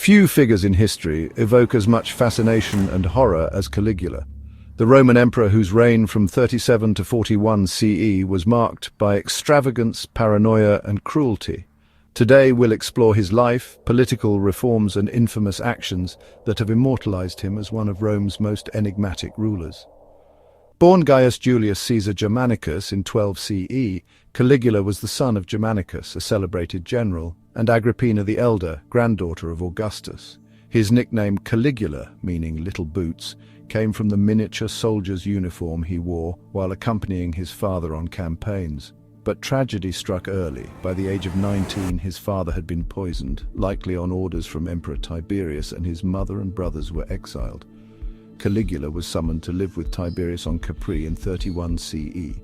Few figures in history evoke as much fascination and horror as Caligula, the Roman emperor whose reign from 37 to 41 CE was marked by extravagance, paranoia, and cruelty. Today we'll explore his life, political reforms, and infamous actions that have immortalized him as one of Rome's most enigmatic rulers. Born Gaius Julius Caesar Germanicus in 12 CE, Caligula was the son of Germanicus, a celebrated general, and Agrippina the Elder, granddaughter of Augustus. His nickname Caligula, meaning little boots, came from the miniature soldier's uniform he wore while accompanying his father on campaigns. But tragedy struck early. By the age of 19, his father had been poisoned, likely on orders from Emperor Tiberius, and his mother and brothers were exiled. Caligula was summoned to live with Tiberius on Capri in 31 CE.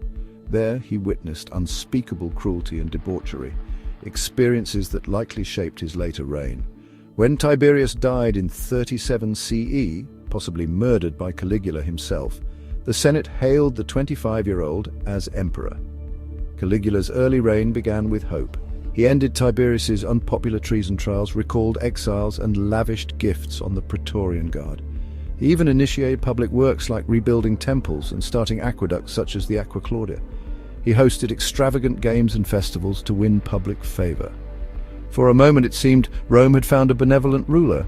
There he witnessed unspeakable cruelty and debauchery, experiences that likely shaped his later reign. When Tiberius died in 37 CE, possibly murdered by Caligula himself, the Senate hailed the 25-year-old as emperor. Caligula's early reign began with hope. He ended Tiberius's unpopular treason trials, recalled exiles, and lavished gifts on the Praetorian Guard. He even initiated public works like rebuilding temples and starting aqueducts such as the Aqua Claudia. He hosted extravagant games and festivals to win public favor. For a moment it seemed Rome had found a benevolent ruler.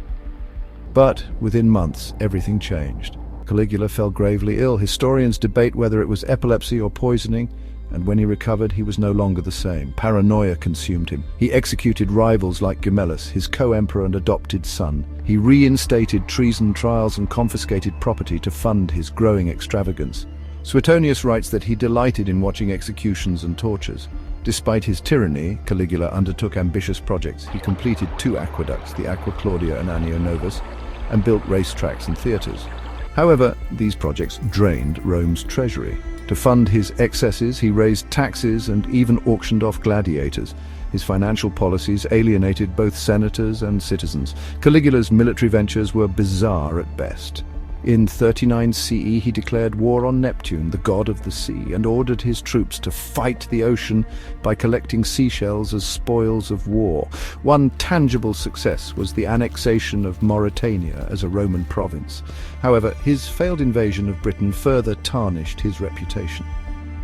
But within months, everything changed. Caligula fell gravely ill. Historians debate whether it was epilepsy or poisoning, and when he recovered, he was no longer the same. Paranoia consumed him. He executed rivals like Gemellus, his co-emperor and adopted son. He reinstated treason trials and confiscated property to fund his growing extravagance. Suetonius writes that he delighted in watching executions and tortures. Despite his tyranny, Caligula undertook ambitious projects. He completed 2 aqueducts, the Aqua Claudia and Anio Novus, and built racetracks and theatres. However, these projects drained Rome's treasury. To fund his excesses, he raised taxes and even auctioned off gladiators. His financial policies alienated both senators and citizens. Caligula's military ventures were bizarre at best. In 39 CE, he declared war on Neptune, the god of the sea, and ordered his troops to fight the ocean by collecting seashells as spoils of war. One tangible success was the annexation of Mauritania as a Roman province. However, his failed invasion of Britain further tarnished his reputation.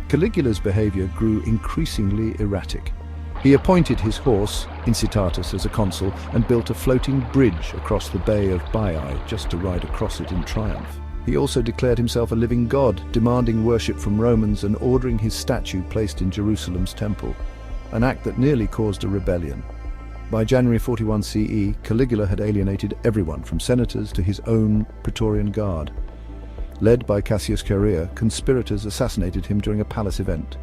Caligula's behavior grew increasingly erratic. He appointed his horse, Incitatus, as a consul and built a floating bridge across the Bay of Baiae just to ride across it in triumph. He also declared himself a living god, demanding worship from Romans and ordering his statue placed in Jerusalem's temple, an act that nearly caused a rebellion. By January 41 CE, Caligula had alienated everyone from senators to his own Praetorian Guard. Led by Cassius Chaerea, conspirators assassinated him during a palace event.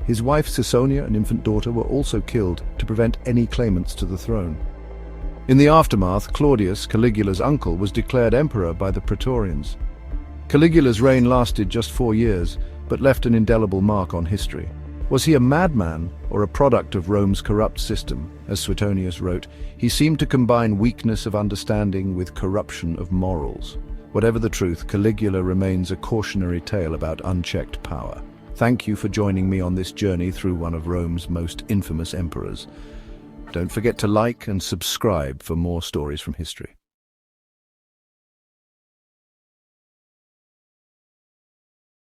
His wife Caesonia and infant daughter were also killed to prevent any claimants to the throne. In the aftermath, Claudius, Caligula's uncle, was declared emperor by the Praetorians. Caligula's reign lasted just 4 years, but left an indelible mark on history. Was he a madman or a product of Rome's corrupt system? As Suetonius wrote, he seemed to combine weakness of understanding with corruption of morals. Whatever the truth, Caligula remains a cautionary tale about unchecked power. Thank you for joining me on this journey through one of Rome's most infamous emperors. Don't forget to like and subscribe for more stories from history.